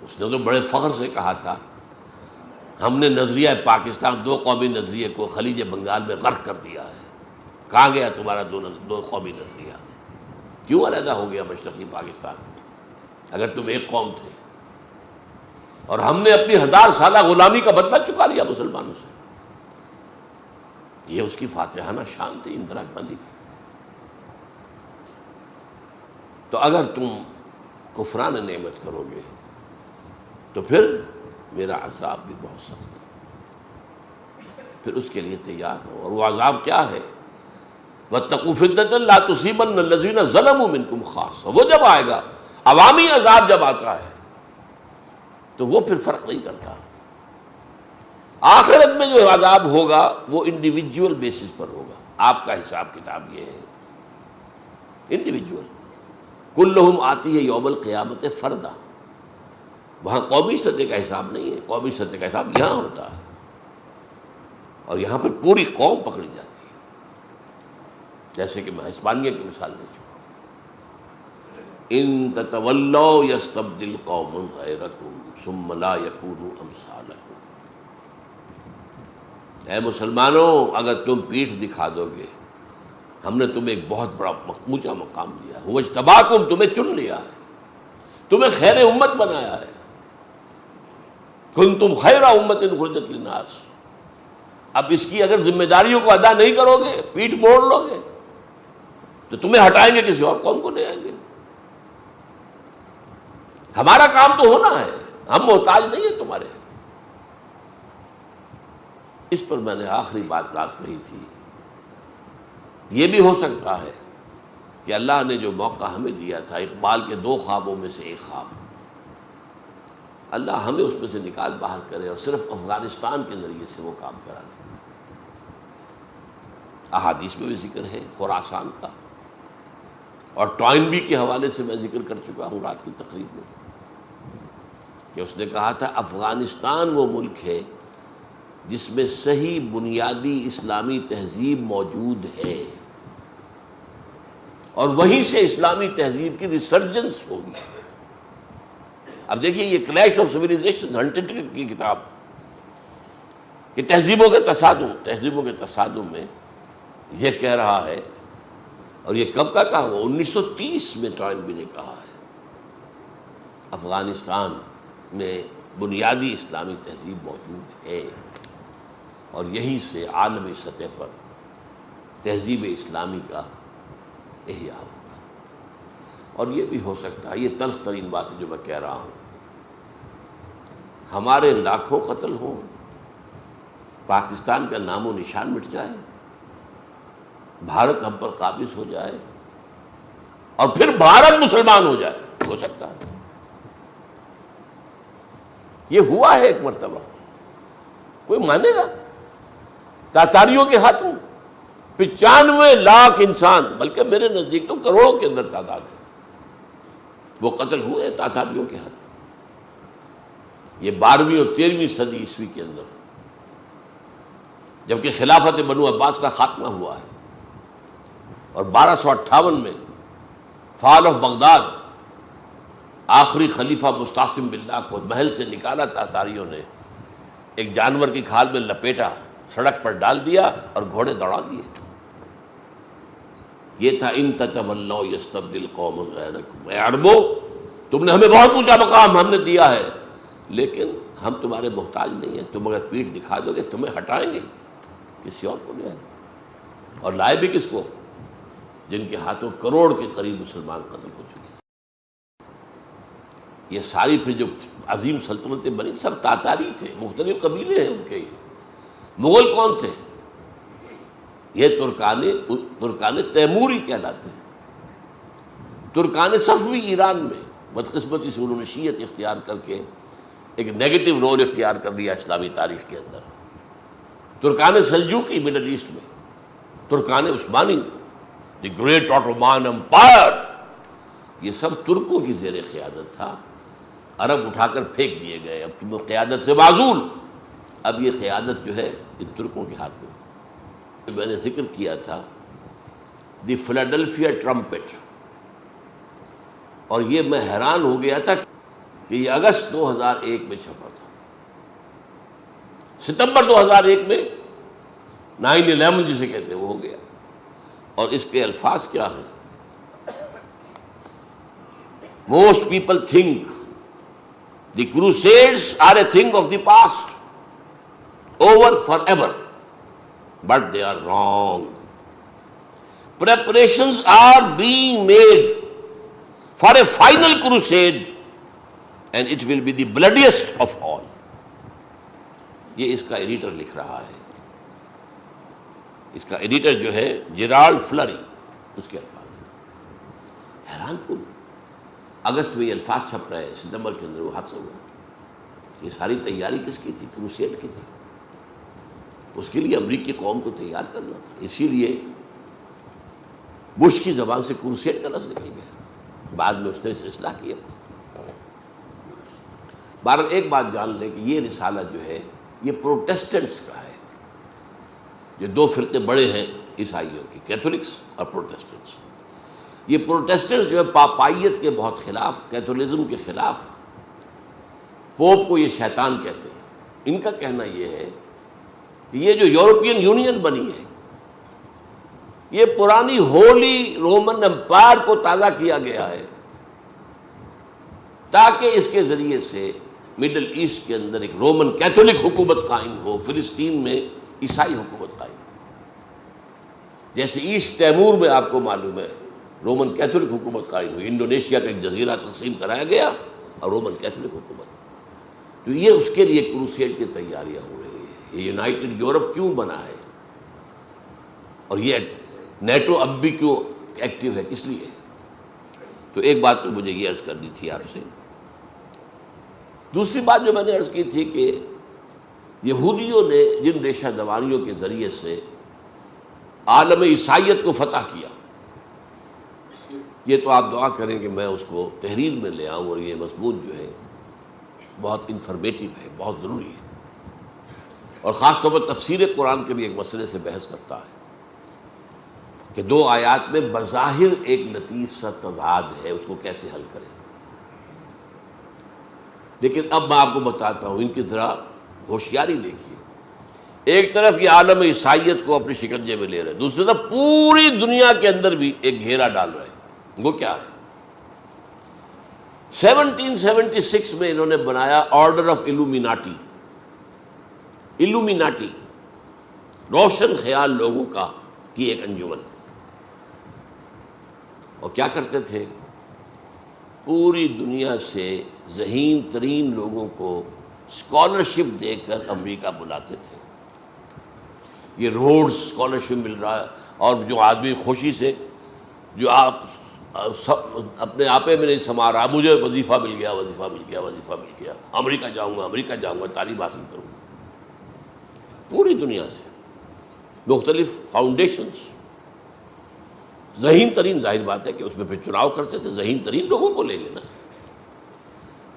اس نے تو بڑے فخر سے کہا تھا، ہم نے نظریہ پاکستان، دو قومی نظریے کو خلیج بنگال میں غرق کر دیا ہے۔ کہاں گیا تمہارا دو قومی نظریہ؟ کیوں علیحدہ ہو گیا مشرقی پاکستان اگر تم ایک قوم تھے؟ اور ہم نے اپنی 1000 سالہ غلامی کا بدلہ چکا لیا مسلمانوں سے۔ یہ اس کی فاتحانہ شان تھی اندرا گاندھی کی۔ تو اگر تم کفران نعمت کرو گے تو پھر میرا عذاب بھی بہت سخت ہے، پھر اس کے لیے تیار ہو۔ اور وہ عذاب کیا ہے؟ وَاتَّقُوا فِتْنَةً لَا تُصِيبَنَّ الَّذِينَ ظَلَمُوا مِنْكُمْ خَاصَّةً۔ وہ جب آئے گا، عوامی عذاب جب آتا ہے تو وہ پھر فرق نہیں کرتا۔ آخرت میں جو عذاب ہوگا وہ انڈیویجول بیسس پر ہوگا۔ آپ کا حساب کتاب یہ ہے، انڈیویجول، کلہم آتی ہے یوم القیامت فردا۔ وہاں قومی سطح کا حساب نہیں ہے، قومی سطح کا حساب یہاں ہوتا ہے، اور یہاں پر پوری قوم پکڑی جاتی ہے۔ جیسے کہ میں ہسپانیہ کی مثال دے چکا ہوں، ان تتولوا یستبدل قوما غیرکم ثم لا یکونوا امثالکم۔ اے مسلمانوں، اگر تم پیٹھ دکھا دو گے، ہم نے تمہیں ایک بہت بڑا اونچا مقام دیا ہے، هو اجتباکم، تمہیں چن لیا ہے، تمہیں خیر امت بنایا ہے، کنتم خیر امت اخرجت للناس۔ اب اس کی اگر ذمہ داریوں کو ادا نہیں کرو گے، پیٹھ موڑ لو گے، تو تمہیں ہٹائیں گے، کسی اور قوم کو لے آئیں گے۔ ہمارا کام تو ہونا ہے، ہم محتاج نہیں ہیں تمہارے۔ اس پر میں نے آخری بات کہی تھی، یہ بھی ہو سکتا ہے کہ اللہ نے جو موقع ہمیں دیا تھا، اقبال کے 2 خوابوں میں سے ایک خواب، اللہ ہمیں اس میں سے نکال باہر کرے اور صرف افغانستان کے ذریعے سے وہ کام کرا لے۔ احادیث میں بھی ذکر ہے خراسان کا، اور ٹوائنبی کے حوالے سے میں ذکر کر چکا ہوں رات کی تقریب میں، کہ اس نے کہا تھا افغانستان وہ ملک ہے جس میں صحیح بنیادی اسلامی تہذیب موجود ہے، اور وہیں سے اسلامی تہذیب کی ریسرجنس ہوگی۔ اب دیکھیے یہ کلیش آف سویلائزیشن، ہنٹنگٹن کی کتاب، کہ تہذیبوں کے تصادم میں یہ کہہ رہا ہے، اور یہ کب کا کہا ہوا؟ 1930 میں ٹوائنبی نے کہا ہے، افغانستان میں بنیادی اسلامی تہذیب موجود ہے، اور یہیں سے عالمی سطح پر تہذیب اسلامی کا احیاء ہوگا۔ اور یہ بھی ہو سکتا ہے، یہ تلخ ترین بات جو میں کہہ رہا ہوں، ہمارے لاکھوں قتل ہوں، پاکستان کا نام و نشان مٹ جائے، بھارت ہم پر قابض ہو جائے، اور پھر بھارت مسلمان ہو جائے، ہو سکتا ہے۔ یہ ہوا ہے ایک مرتبہ، کوئی مانے گا؟ تاتاریوں کے ہاتھوں 95 لاکھ انسان، بلکہ میرے نزدیک تو کروڑوں کے اندر تعداد ہے، وہ قتل ہوئے تاتاریوں کے ہاتھ۔ یہ 12ویں اور 13ویں صدی عیسوی کے اندر، جبکہ خلافت بنو عباس کا خاتمہ ہوا ہے، اور 1258 میں فال آف بغداد، آخری خلیفہ مستعصم باللہ کو محل سے نکالا تاتاریوں نے، ایک جانور کی کھال میں لپیٹا، سڑک پر ڈال دیا اور گھوڑے دوڑا دیے۔ یہ تھا ان تتولوا یستبدل قوما غیرکم، اے عربو تم نے ہمیں بہت اونچا مقام ہم نے دیا ہے، لیکن ہم تمہارے محتاج نہیں ہیں، تم اگر پیٹھ دکھا دو گے تمہیں ہٹائیں گے، کسی اور کو لے آئیں گے، اور لائے بھی کس کو؟ جن کے ہاتھوں کروڑ کے قریب مسلمان قتل ہو چکے۔ یہ ساری پھر جو عظیم سلطنتیں بنی سب تاتاری تھے، مختلف قبیلے ہیں ان کے۔ یہ مغل کون تھے؟ یہ ترکان تیموری کہلاتے ہیں، ترکان صفوی ایران میں بدقسمتی سے انہوں نے شیعت اختیار کر کے ایک نیگیٹو رول اختیار کر لیا اسلامی تاریخ کے اندر۔ ترکان سلجوقی مڈل ایسٹ میں، ترکان عثمانی، دی گریٹ آٹومان امپائر، یہ سب ترکوں کی زیر قیادت تھا۔ عرب اٹھا کر پھینک دیے گئے، اب تم قیادت سے معزول، اب یہ قیادت جو ہے ان ترکوں کے ہاتھ میں۔ میں نے ذکر کیا تھا دی فلاڈلفیا ٹرمپٹ، اور یہ میں حیران ہو گیا تھا کہ یہ اگست 2001 میں چھپا تھا۔ ستمبر 2001 میں 9/11 جسے کہتے ہیں وہ ہو گیا، اور اس کے الفاظ کیا ہیں؟ Most people think the crusades are a thing of the past, over forever, but they are wrong. Preparations are being made for a final crusade, and it will be the bloodiest of all. یہ اس کا editor لکھ رہا ہے، اس کا editor جو ہے Gerald فلری، اس کے الفاظ ہیں۔ حیران کن، اگست میں یہ الفاظ چھپ رہے ہیں، ستمبر کے اندر وہ حادثہ ہوا۔ یہ ساری تیاری کس کی تھی؟ کروسیڈ کی تھی۔ اس کے لیے امریکی قوم کو تیار کرنا تھا، اسی لیے بش کی زبان سے کروسیڈ کا لفظ نکل گیا، بعد میں اس نے اصلاح کیا۔ بہرحال ایک بات جان لیں کہ یہ رسالہ جو ہے یہ پروٹیسٹنٹس کا ہے۔ یہ دو فرقے بڑے ہیں عیسائیوں کے، کیتھولکس اور پروٹیسٹنٹس۔ یہ پروٹیسٹنٹس جو ہے پاپائیت کے بہت خلاف، کیتھولزم کے خلاف، پوپ کو یہ شیطان کہتے ہیں۔ ان کا کہنا یہ ہے کہ یہ جو یورپین یونین بنی ہے، یہ پرانی ہولی رومن امپائر کو تازہ کیا گیا ہے، تاکہ اس کے ذریعے سے مڈل ایسٹ کے اندر ایک رومن کیتھولک حکومت قائم ہو، فلسطین میں عیسائی حکومت قائم ہو۔ جیسے ایسٹ تیمور میں آپ کو معلوم ہے رومن کیتھولک حکومت قائم ہوئی، انڈونیشیا کا ایک جزیرہ تقسیم کرایا گیا اور رومن کیتھولک حکومت۔ تو یہ اس کے لیے کروسیڈ کی تیاریاں ہو رہی ہیں۔ یہ یونائٹڈ یورپ کیوں بنا ہے، اور یہ نیٹو اب بھی کیوں ایکٹیو ہے، کس لیے؟ تو ایک بات تو مجھے یہ عرض کرنی تھی آپ سے۔ دوسری بات جو میں نے عرض کی تھی کہ یہودیوں نے جن ریشہ دوانیوں کے ذریعے سے عالم عیسائیت کو فتح کیا، یہ تو آپ دعا کریں کہ میں اس کو تحریر میں لے آؤں، اور یہ مضمون جو ہے بہت انفارمیٹیو ہے، بہت ضروری ہے، اور خاص طور پر تفسیر قرآن کے بھی ایک مسئلے سے بحث کرتا ہے کہ دو آیات میں بظاہر ایک لطیف سا تضاد ہے، اس کو کیسے حل کریں۔ لیکن اب میں آپ کو بتاتا ہوں، ان کی ذرا ہوشیاری دیکھیے۔ ایک طرف یہ عالم عیسائیت کو اپنی شکنجے میں لے رہے ہیں، دوسری طرف پوری دنیا کے اندر بھی ایک گھیرا ڈال رہے ہیں۔ وہ کیا ہے؟ 1776 میں انہوں نے بنایا آرڈر آف ایلومیناٹی۔ ایلومیناٹی روشن خیال لوگوں کا کی ایک انجمن، اور کیا کرتے تھے؟ پوری دنیا سے ذہین ترین لوگوں کو اسکالرشپ دے کر امریکہ بلاتے تھے۔ یہ روڈز اسکالرشپ مل رہا ہے، اور جو آدمی خوشی سے، جو آپ اپنے آپے میں نہیں سما رہا، مجھے وظیفہ مل گیا، وظیفہ مل گیا، وظیفہ مل گیا، امریکہ جاؤں گا، امریکہ جاؤں گا، تعلیم حاصل کروں گا، پوری دنیا سے مختلف فاؤنڈیشنز۔ ذہین ترین، ظاہر بات ہے کہ اس میں پھر چناؤ کرتے تھے، ذہین ترین لوگوں کو لے لینا،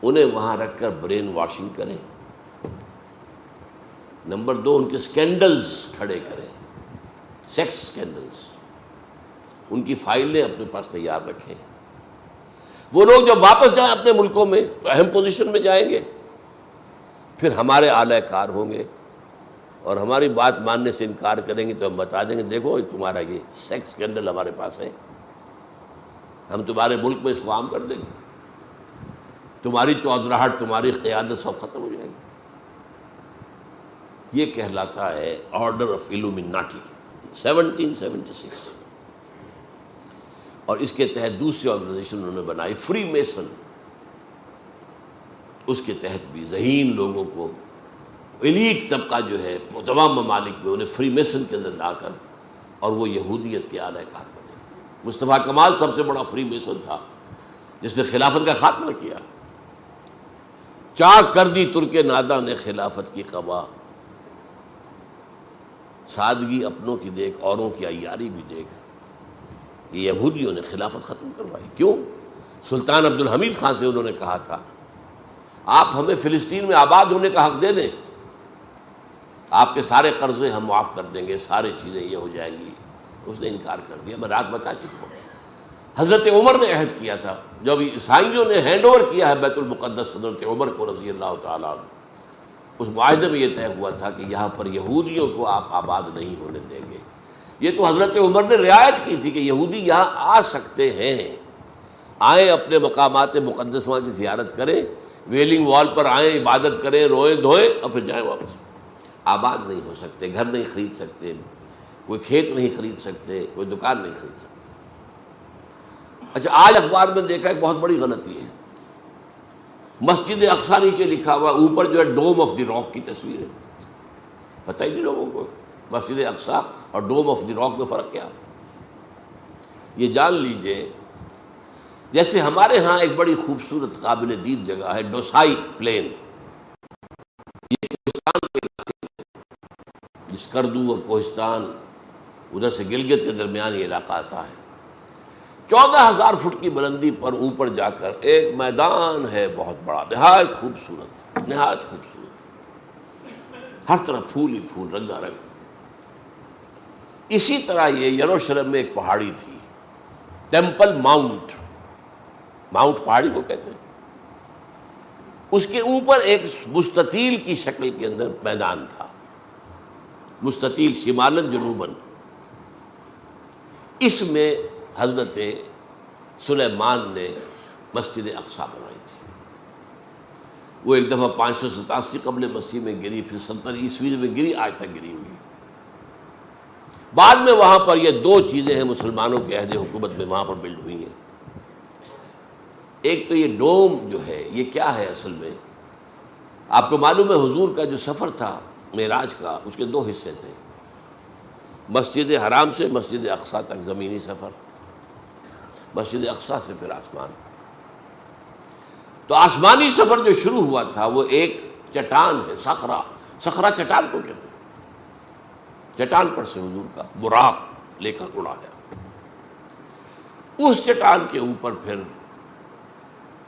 انہیں وہاں رکھ کر برین واشنگ کریں۔ نمبر 2، ان کے سکینڈلز کھڑے کریں، سیکس سکینڈلز، ان کی فائلیں اپنے پاس تیار رکھیں۔ وہ لوگ جب واپس جائیں اپنے ملکوں میں تو اہم پوزیشن میں جائیں گے، پھر ہمارے اعلی کار ہوں گے، اور ہماری بات ماننے سے انکار کریں گے تو ہم بتا دیں گے دیکھو تمہارا یہ سیکس اسکینڈل ہمارے پاس ہے، ہم تمہارے ملک میں اس کو عام کر دیں گے، تمہاری چودراہٹ، تمہاری قیادت سب ختم ہو جائے گی۔ یہ کہلاتا ہے آرڈر آف ایلومیناٹی 1776، اور اس کے تحت دوسری آرگنائزیشن انہوں نے بنائی فری میسن، اس کے تحت بھی ذہین لوگوں کو، ایلیٹ طبقہ جو ہے تمام ممالک میں انہیں فری میسن کے اندر لا کر، اور وہ یہودیت کے اعلی کار بنے۔ مصطفیٰ کمال سب سے بڑا فری میسن تھا جس نے خلافت کا خاتمہ کیا۔ چاک کر دی ترک ناداں نے خلافت کی قبا، سادگی اپنوں کی دیکھ اوروں کی عیاری بھی دیکھ۔ یہ یہودیوں نے خلافت ختم کروائی۔ کیوں؟ سلطان عبد الحمید خان سے انہوں نے کہا تھا آپ ہمیں فلسطین میں آباد ہونے کا حق دے دیں، آپ کے سارے قرضے ہم معاف کر دیں گے، سارے چیزیں یہ ہو جائیں گی۔ اس نے انکار کر دیا۔ میں رات بتا چکا ہوں۔ حضرت عمر نے عہد کیا تھا، جب عیسائیوں نے ہینڈ اوور کیا ہے بیت المقدس حضرت عمر کو رضی اللہ تعالیٰ عنہ، اس معاہدے میں یہ طے ہوا تھا کہ یہاں پر یہودیوں کو آپ آباد نہیں ہونے دیں گے۔ یہ تو حضرت عمر نے رعایت کی تھی کہ یہودی یہاں آ سکتے ہیں، آئیں اپنے مقامات مقدس وہاں کی زیارت کریں، ویلنگ وال پر آئیں، عبادت کریں، روئیں دھوئیں اور پھر جائیں واپس۔ آباد نہیں ہو سکتے، گھر نہیں خرید سکتے، کوئی کھیت نہیں خرید سکتے، کوئی دکان نہیں خرید سکتے۔ اچھا، آج اخبار میں دیکھا ایک بہت بڑی غلطی ہے، مسجد اقصیٰ نیچے لکھا ہوا، اوپر جو ہے ڈوم آف دی راک کی تصویر ہے۔ پتہ ہی نہیں لوگوں کو مسجد اقصیٰ اور ڈوم آف دی راک میں فرق کیا۔ یہ جان لیجئے جیسے ہمارے ہاں ایک بڑی خوبصورت قابل دید جگہ ہے ڈوسائی پلین، یہ کوہستان کے علاقے میں، جس کردو اور کوہستان ادھر سے گلگت کے درمیان یہ علاقہ آتا ہے۔ 14,000 فٹ کی بلندی پر اوپر جا کر ایک میدان ہے بہت بڑا، نہایت خوبصورت، نہایت خوبصورت، ہر طرف پھول ہی پھول، رنگا رنگ۔ اسی طرح یہ یروشلم میں ایک پہاڑی تھی، ٹیمپل ماؤنٹ، ماؤنٹ پہاڑی کو کہتے ہیں، اس کے اوپر ایک مستطیل کی شکل کے اندر میدان تھا، مستطیل شمالاً جنوباً۔ اس میں حضرت سلیمان نے مسجد اقصیٰ بنائی تھی۔ وہ ایک دفعہ 587 قبل مسیح میں گری، پھر 70 عیسوی میں گری، آج تک گری ہوئی۔ بعد میں وہاں پر یہ دو چیزیں ہیں مسلمانوں کے عہد حکومت میں وہاں پر بلڈ ہوئی ہیں۔ ایک تو یہ ڈوم جو ہے، یہ کیا ہے اصل میں؟ آپ کو معلوم ہے حضور کا جو سفر تھا معراج کا، اس کے 2 حصے تھے، مسجد حرام سے مسجد اقصیٰ تک زمینی سفر، مسجد اقصیٰ سے پھر آسمان۔ تو آسمانی سفر جو شروع ہوا تھا وہ ایک چٹان ہے، صخرہ، صخرہ چٹان کو کہتے ہیں، چٹان پر سے حضور کا براق لے کر اڑا گیا۔ اس چٹان کے اوپر پھر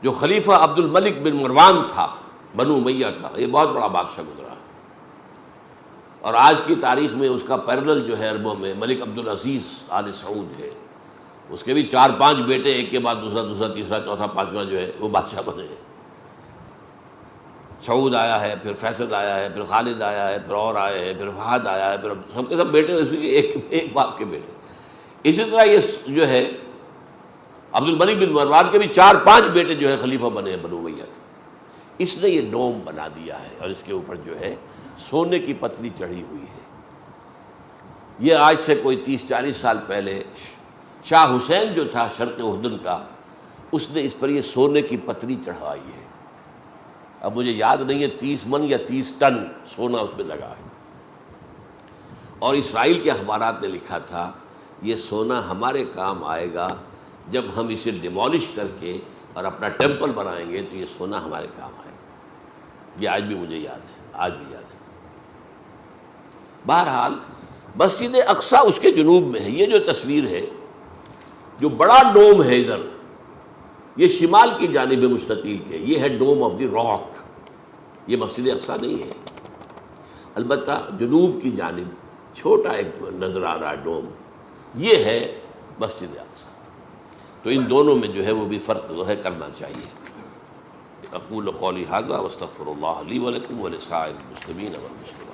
جو خلیفہ عبد الملک بن مروان تھا بنو امیہ کا، یہ بہت بڑا بادشاہ گزرا ہے، اور آج کی تاریخ میں اس کا پیرلل جو ہے عربوں میں ملک عبدالعزیز آل سعود ہے، اس کے بھی 4-5 بیٹے، ایک کے بعد دوسرا، دوسرا تیسرا چوتھا پانچواں جو ہے وہ بادشاہ بنے ہیں۔ سعود آیا ہے، پھر فیصل آیا ہے، پھر خالد آیا ہے، پھر اور آئے ہیں، پھر فہد آیا ہے، پھر سب کے سب بیٹے اسی کے ایک باپ کے بیٹے۔ اسی طرح یہ جو ہے عبد الملک بن مروان کے بھی 4-5 بیٹے جو ہے خلیفہ بنے ہیں بنو امیہ کے۔ اس نے یہ ڈوم بنا دیا ہے، اور اس کے اوپر جو ہے سونے کی پتلی چڑھی ہوئی ہے۔ یہ آج سے کوئی 30-40 سال پہلے شاہ حسین جو تھا شرق اردن کا، اس نے اس پر یہ سونے کی پتلی چڑھائی ہے۔ اب مجھے یاد نہیں ہے 30 من یا 30 ٹن سونا اس میں لگا ہے۔ اور اسرائیل کے اخبارات نے لکھا تھا یہ سونا ہمارے کام آئے گا جب ہم اسے ڈیمولش کر کے اور اپنا ٹیمپل بنائیں گے، تو یہ سونا ہمارے کام آئے گا۔ یہ آج بھی مجھے یاد ہے، آج بھی یاد ہے۔ بہرحال مسجد اقصیٰ اس کے جنوب میں ہے۔ یہ جو تصویر ہے، جو بڑا ڈوم ہے ادھر، یہ شمال کی جانب مستطیل کے، یہ ہے ڈوم آف دی راک، یہ مسجد اقصیٰ نہیں ہے۔ البتہ جنوب کی جانب چھوٹا ایک نظر آ رہا ڈوم، یہ ہے مسجد اقصیٰ۔ تو ان دونوں میں جو ہے وہ بھی فرق جو ہے کرنا چاہیے۔ اقول قولی ھذا واستغفر اللہ لی ولکم ولسائر المسلمین والمسلمات۔